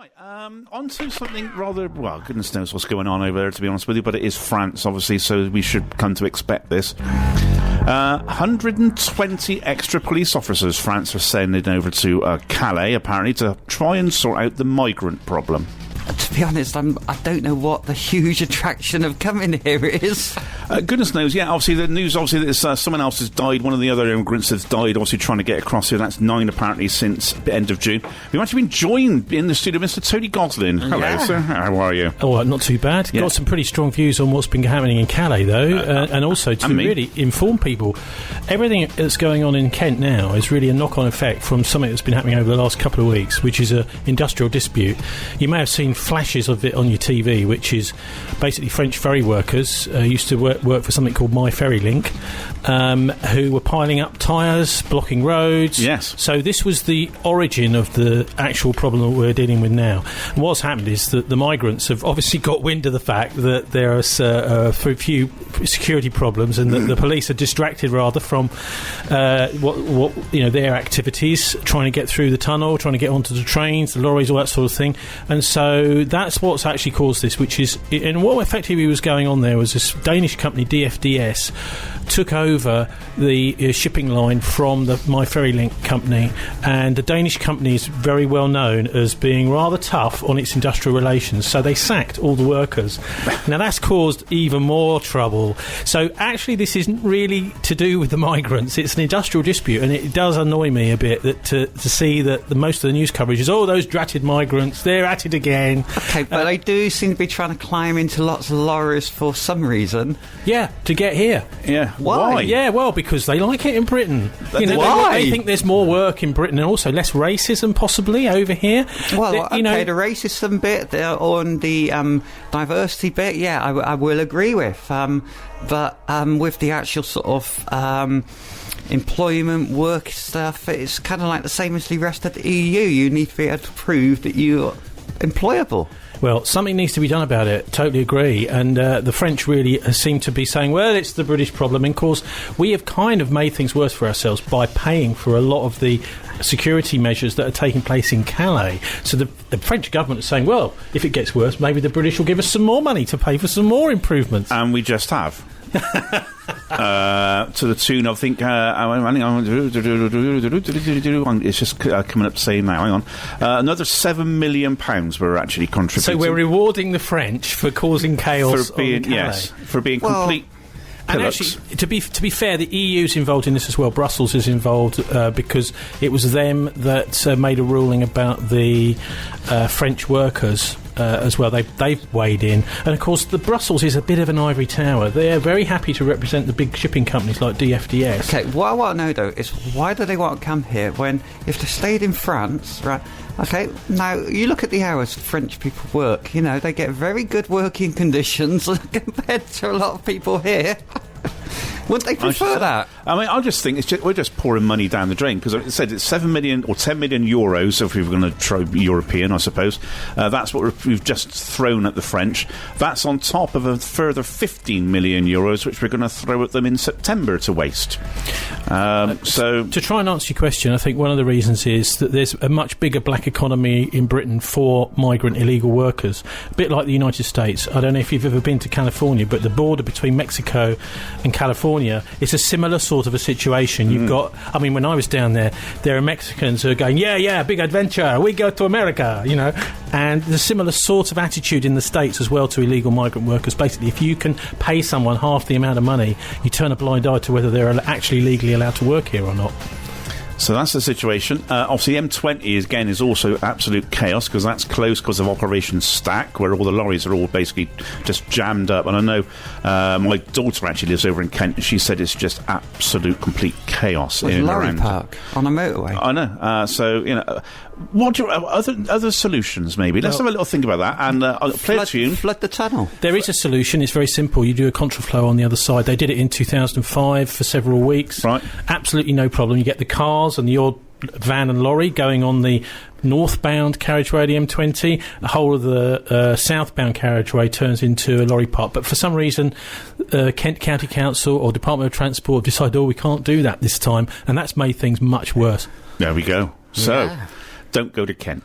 Right, on to something rather, well, goodness knows what's going on over there, to be honest with you, but it is France, obviously, so we should come to expect this. 120 extra police officers France are sending over to Calais, apparently, to try and sort out the migrant problem. To be honest, I don't know what the huge attraction of coming here is. Goodness knows, yeah, obviously the news, obviously that someone else has died, one of the other immigrants has died, obviously trying to get across here. That's 9 apparently since the end of June. We've actually been joined in the studio, Mr. Tony Gosling. Hello, sir. How are you? Oh, not too bad. Yeah. Got some pretty strong views on what's been happening in Calais, though, and also to really inform people. Everything that's going on in Kent now is really a knock-on effect from something that's been happening over the last couple of weeks, which is an industrial dispute. You may have seen flashes of it on your TV, which is basically French ferry workers used to work for something called MyFerryLink, who were piling up tyres, blocking roads. Yes. So this was the origin of the actual problem that we're dealing with now. And what's happened is that the migrants have obviously got wind of the fact that there are a few security problems, and that the police are distracted rather from their activities, trying to get through the tunnel, trying to get onto the trains, the lorries, all that sort of thing. And so that's what's actually caused this, which is, and what effectively was going on there was this Danish company, DFDS, took over the shipping line from the MyFerryLink company, and the Danish company is very well known as being rather tough on its industrial relations, so they sacked all the workers. Now that's caused even more trouble. So actually this isn't really to do with the migrants, it's an industrial dispute, and it does annoy me a bit that to see that most of the news coverage is, oh, those dratted migrants, they're at it again. Okay, but they do seem to be trying to climb into lots of lorries for some reason. Yeah, to get here. Yeah. Why? Yeah, well, because they like it in Britain. Why? They think there's more work in Britain, and also less racism possibly over here. Well, the racism bit on the diversity bit, yeah, I will agree with. But with the actual sort of employment work stuff, it's kind of like the same as the rest of the EU. You need to be able to prove that you're employable. Well, something needs to be done about it. Totally agree. And the French really seem to be saying, well, it's the British problem. And of course, we have kind of made things worse for ourselves by paying for a lot of the security measures that are taking place in Calais. So the French government is saying, well, if it gets worse, maybe the British will give us some more money to pay for some more improvements. And we just have. To the tune of, I think, it's just coming up saying now, hang on, another £7 million we're actually contributing. So we're rewarding the French for causing chaos for being, on Calais. yes, for being complete. And actually, to be fair, the EU's involved in this as well. Brussels is involved because it was them that made a ruling about the French workers as well. They've weighed in, and of course, the Brussels is a bit of an ivory tower. They're very happy to represent the big shipping companies like DFDS. Okay, what I want to know though is, why do they want to come here when, if they stayed in France, right? Okay, now you look at the hours French people work. You know, they get very good working conditions compared to a lot of people here. Wouldn't they prefer that? I mean, I just think we're just pouring money down the drain, because it said it's 7 million or 10 million euros, if we were going to try European, I suppose. That's what we've just thrown at the French. That's on top of a further 15 million euros, which we're going to throw at them in September to waste. So to try and answer your question, I think one of the reasons is that there's a much bigger black economy in Britain for migrant illegal workers, a bit like the United States. I don't know if you've ever been to California, but the border between Mexico and California, it's a similar sort of a situation. You've got, I mean, when I was down there are Mexicans who are going, yeah, big adventure, we go to America, you know. And there's a similar sort of attitude in the States as well to illegal migrant workers. Basically, if you can pay someone half the amount of money, you turn a blind eye to whether they're actually legally allowed to work here or not. So that's the situation. Obviously, M20 again is also absolute chaos, because that's closed because of Operation Stack, where all the lorries are all basically just jammed up. And I know my daughter actually lives over in Kent, and she said it's just absolute complete chaos. With lorry park on a motorway. I know. So you know, what do other solutions? Maybe let's have a little think about that and play a tune. Flood the tunnel. There is a solution. It's very simple. You do a contraflow on the other side. They did it in 2005 for several weeks. Right. Absolutely no problem. You get the cars and the odd van and lorry going on the northbound carriageway, the M20. The whole of the southbound carriageway turns into a lorry park. But for some reason, Kent County Council or Department of Transport have decided, we can't do that this time, and that's made things much worse. There we go. So, don't go to Kent.